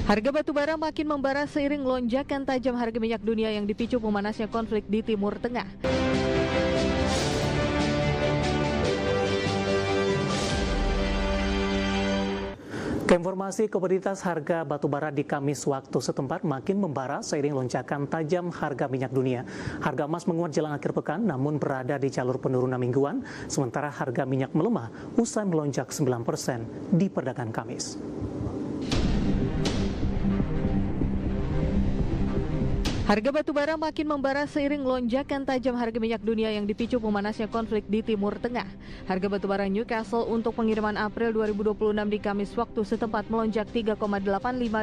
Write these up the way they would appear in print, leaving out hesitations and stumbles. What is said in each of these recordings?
Harga batubara makin membara seiring lonjakan tajam harga minyak dunia yang dipicu memanasnya konflik di Timur Tengah. Informasi komoditas harga batubara di Kamis waktu setempat makin membara seiring lonjakan tajam harga minyak dunia. Harga emas menguat jelang akhir pekan namun berada di jalur penurunan mingguan, sementara harga minyak melemah usai melonjak 9% di perdagangan Kamis. Harga batubara makin membara seiring lonjakan tajam harga minyak dunia yang dipicu memanasnya konflik di Timur Tengah. Harga batubara Newcastle untuk pengiriman April 2026 di Kamis waktu setempat melonjak 3,85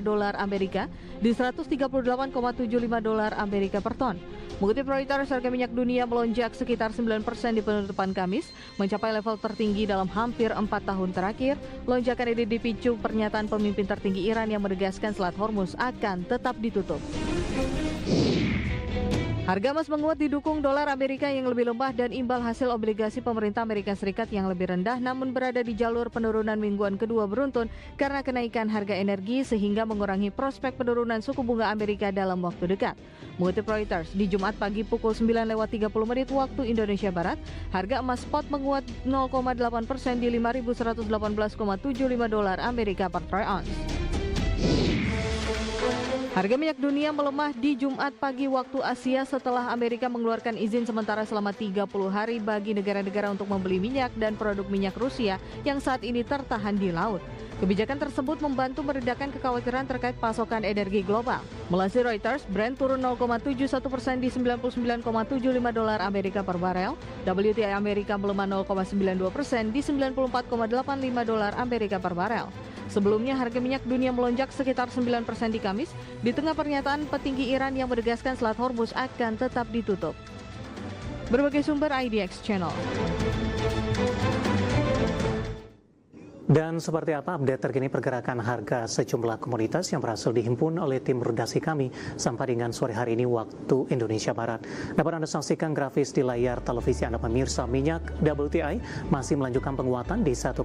dolar Amerika di 138,75 dolar Amerika per ton. Mengutip Reuters, harga minyak dunia melonjak sekitar 9% di penutupan Kamis, mencapai level tertinggi dalam hampir 4 tahun terakhir. Lonjakan ini dipicu pernyataan pemimpin tertinggi Iran yang menegaskan Selat Hormuz akan tetap ditutup. Harga emas menguat didukung dolar Amerika yang lebih lemah dan imbal hasil obligasi pemerintah Amerika Serikat yang lebih rendah, namun berada di jalur penurunan mingguan kedua beruntun karena kenaikan harga energi sehingga mengurangi prospek penurunan suku bunga Amerika dalam waktu dekat. Mengutip Reuters, di Jumat pagi pukul 9.30 waktu Indonesia Barat, harga emas spot menguat 0,8% di 5.118,75 dolar Amerika per troy ounce. Harga minyak dunia melemah di Jumat pagi waktu Asia setelah Amerika mengeluarkan izin sementara selama 30 hari bagi negara-negara untuk membeli minyak dan produk minyak Rusia yang saat ini tertahan di laut. Kebijakan tersebut membantu meredakan kekhawatiran terkait pasokan energi global. Melansir Reuters, Brent turun 0,71% di 99,75 dolar Amerika per barel. WTI Amerika melemah 0,92% di 94,85 dolar Amerika per barel. Sebelumnya harga minyak dunia melonjak sekitar 9% di Kamis, di tengah pernyataan petinggi Iran yang menegaskan Selat Hormuz akan tetap ditutup. Berbagai sumber IDX Channel. Dan seperti apa update terkini pergerakan harga sejumlah komoditas yang berhasil dihimpun oleh tim redaksi kami sampai dengan sore hari ini waktu Indonesia Barat. Dapat Anda saksikan grafis di layar televisi Anda pemirsa. Minyak WTI masih melanjutkan penguatan di 1,12%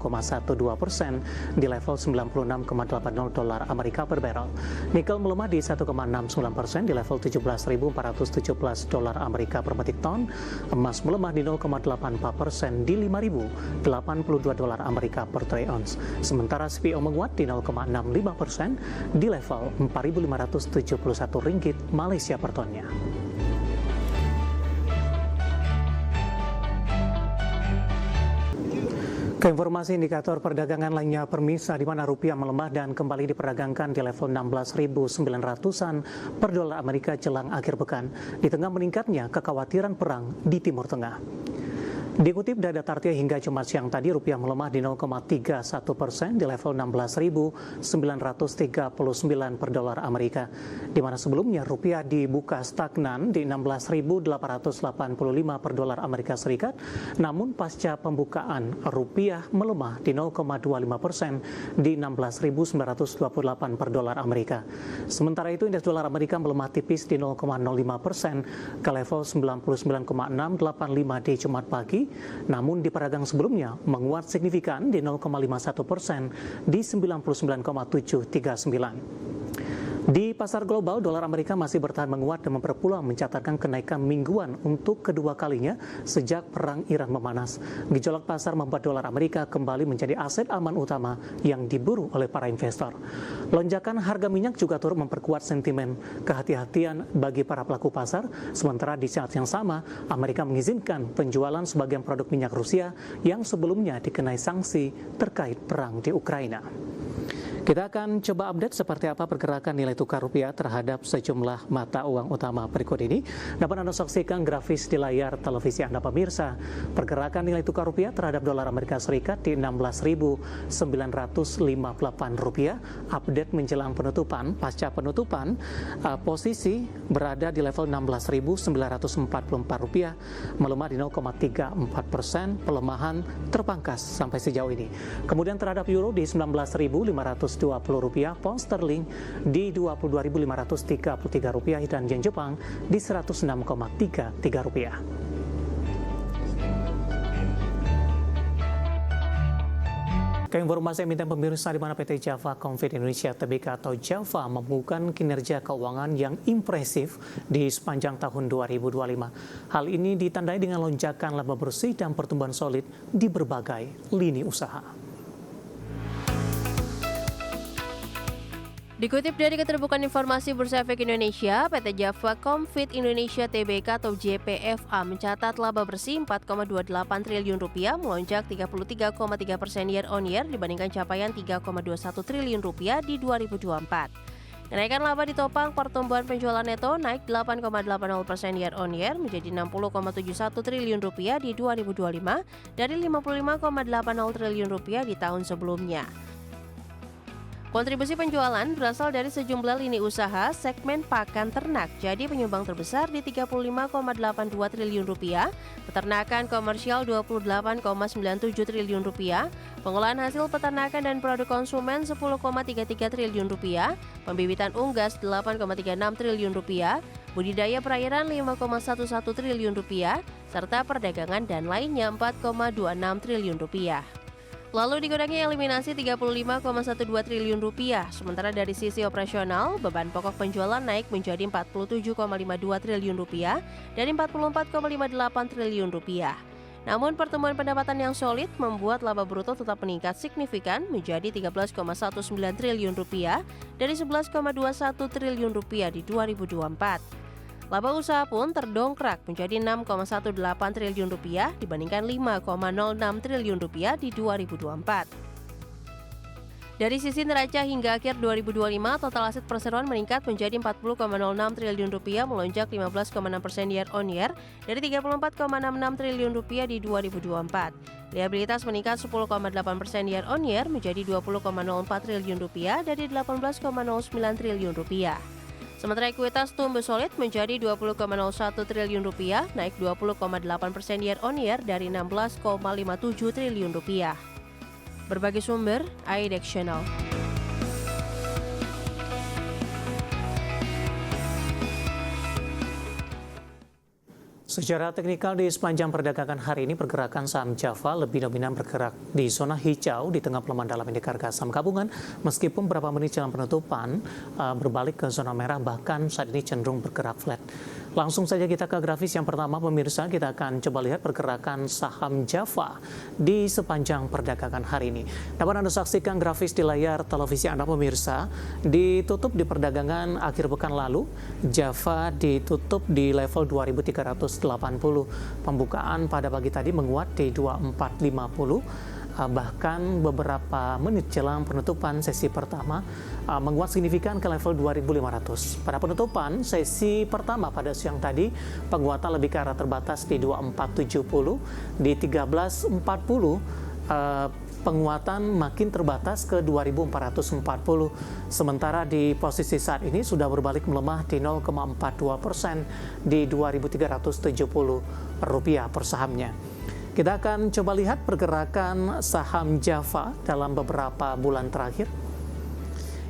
di level 96,80 dolar Amerika per barrel. Nikel melemah di 1,69% di level 17.417 dolar Amerika per metric ton. Emas melemah di 0,84% di 5.082 dolar Amerika per troy ounce. Sementara CPO menguat di 0,65% di level 4.571 ringgit Malaysia per tonnya. Informasi indikator perdagangan lainnya permisa di mana rupiah melemah dan kembali diperdagangkan di level 16.900-an per dolar Amerika jelang akhir pekan di tengah meningkatnya kekhawatiran perang di Timur Tengah. Dikutip data Tartia hingga Jumat siang tadi, rupiah melemah di 0,31% di level 16.939 per dolar Amerika, di mana sebelumnya rupiah dibuka stagnan di 16.885 per dolar Amerika Serikat, namun pasca pembukaan rupiah melemah di 0,25% di 16.928 per dolar Amerika. Sementara itu indeks dolar Amerika melemah tipis di 0,05% ke level 99,685 di Jumat pagi, namun di peragang sebelumnya menguat signifikan di 0,51% di 99,739. Di pasar global, dolar Amerika masih bertahan menguat dan memperpeluang mencatatkan kenaikan mingguan untuk kedua kalinya sejak perang Iran memanas. Gejolak pasar membuat dolar Amerika kembali menjadi aset aman utama yang diburu oleh para investor. Lonjakan harga minyak juga turut memperkuat sentimen kehati-hatian bagi para pelaku pasar, sementara di saat yang sama, Amerika mengizinkan penjualan sebagian produk minyak Rusia yang sebelumnya dikenai sanksi terkait perang di Ukraina. Kita akan coba update seperti apa pergerakan nilai tukar rupiah terhadap sejumlah mata uang utama berikut ini. Dapat Anda saksikan grafis di layar televisi Anda pemirsa. Pergerakan nilai tukar rupiah terhadap dolar Amerika Serikat di 16.958 rupiah. Update menjelang penutupan, pasca penutupan, posisi berada di level 16.944 rupiah, melemah di 0,34%, pelemahan terpangkas sampai sejauh ini. Kemudian terhadap euro di 19.520 rupiah, pound sterling di 22.533 rupiah dan yen Jepang di 106,33 rupiah. Ke informasi emiten pemirsa, di mana PT Java Confit Indonesia Tbk atau Java membukukan kinerja keuangan yang impresif di sepanjang tahun 2025. Hal ini ditandai dengan lonjakan laba bersih dan pertumbuhan solid di berbagai lini usaha. Dikutip dari Keterbukaan Informasi Bursa Efek Indonesia, PT Java Confit Indonesia Tbk atau JPFA mencatat laba bersih 4,28 triliun rupiah, melonjak 33,3% year on year dibandingkan capaian 3,21 triliun rupiah di 2024. Kenaikan laba ditopang pertumbuhan penjualan neto naik 8,80% year on year menjadi 60,71 triliun rupiah di 2025 dari 55,80 triliun rupiah di tahun sebelumnya. Kontribusi penjualan berasal dari sejumlah lini usaha segmen pakan ternak, jadi penyumbang terbesar di 35,82 triliun rupiah, peternakan komersial 28,97 triliun rupiah, pengolahan hasil peternakan dan produk konsumen 10,33 triliun rupiah, pembibitan unggas 8,36 triliun rupiah, budidaya perairan 5,11 triliun rupiah, serta perdagangan dan lainnya 4,26 triliun rupiah. Lalu dikurangi eliminasi 35,12 triliun rupiah. Sementara dari sisi operasional, beban pokok penjualan naik menjadi 47,52 triliun rupiah dari 44,58 triliun rupiah. Namun pertumbuhan pendapatan yang solid membuat laba bruto tetap meningkat signifikan menjadi 13,19 triliun rupiah dari 11,21 triliun rupiah di 2024. Laba usaha pun terdongkrak menjadi 6,18 triliun rupiah dibandingkan 5,06 triliun rupiah di 2024. Dari sisi neraca hingga akhir 2025, total aset perseroan meningkat menjadi 40,06 triliun rupiah, melonjak 15,6% year on year dari 34,66 triliun rupiah di 2024. Liabilitas meningkat 10,8% year on year menjadi 20,04 triliun rupiah dari 18,09 triliun rupiah. Sementara ekuitas tumbuh solid menjadi 20,01 triliun rupiah, naik 20,8% year on year dari 16,57 triliun rupiah. Berbagai sumber, IDEX Channel. Secara teknikal di sepanjang perdagangan hari ini pergerakan saham Java lebih dominan bergerak di zona hijau di tengah pelemahan dalam indeks harga saham gabungan, meskipun beberapa menit jelang penutupan berbalik ke zona merah, bahkan saat ini cenderung bergerak flat. Langsung saja kita ke grafis yang pertama, pemirsa. Kita akan coba lihat pergerakan saham Java di sepanjang perdagangan hari ini. Dapat Anda saksikan grafis di layar televisi Anda, pemirsa. Ditutup di perdagangan akhir pekan lalu, Java ditutup di level 2380. Pembukaan pada pagi tadi menguat di 2450. Bahkan beberapa menit jelang penutupan sesi pertama menguat signifikan ke level 2500. Pada penutupan sesi pertama pada siang tadi, penguatan lebih ke arah terbatas di 2470, di 1340 penguatan makin terbatas ke 2440. Sementara di posisi saat ini sudah berbalik melemah di 0,42% di 2.370 rupiah per sahamnya. Kita akan coba lihat pergerakan saham Java dalam beberapa bulan terakhir.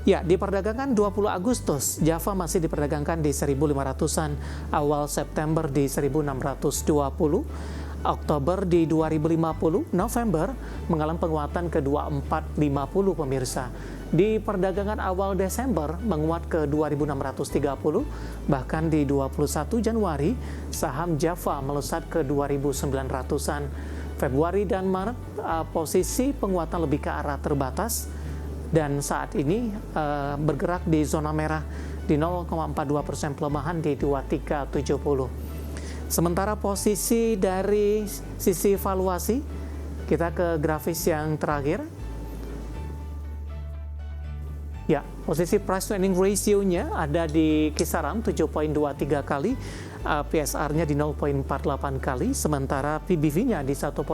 Ya, di perdagangan 20 Agustus, Java masih diperdagangkan di 1.500-an, awal September di 1.620, Oktober di 2.050, November mengalami penguatan ke 2.450, pemirsa. Di perdagangan awal Desember menguat ke 2.630, bahkan di 21 Januari saham Java melesat ke 2.900-an. Februari dan Maret posisi penguatan lebih ke arah terbatas dan saat ini bergerak di zona merah di 0,42% pelemahan di 2370. Sementara posisi dari sisi valuasi, kita ke grafis yang terakhir. Ya, posisi price to earning ratio-nya ada di kisaran 7,23 kali, PSR-nya di 0,48 kali, sementara PBV-nya di 1,55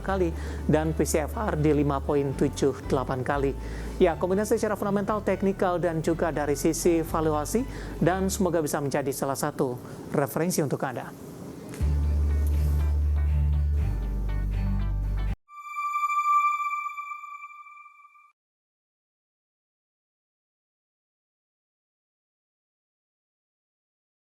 kali, dan PCFR di 5,78 kali. Ya, kombinasi secara fundamental, teknikal, dan juga dari sisi valuasi, dan semoga bisa menjadi salah satu referensi untuk Anda.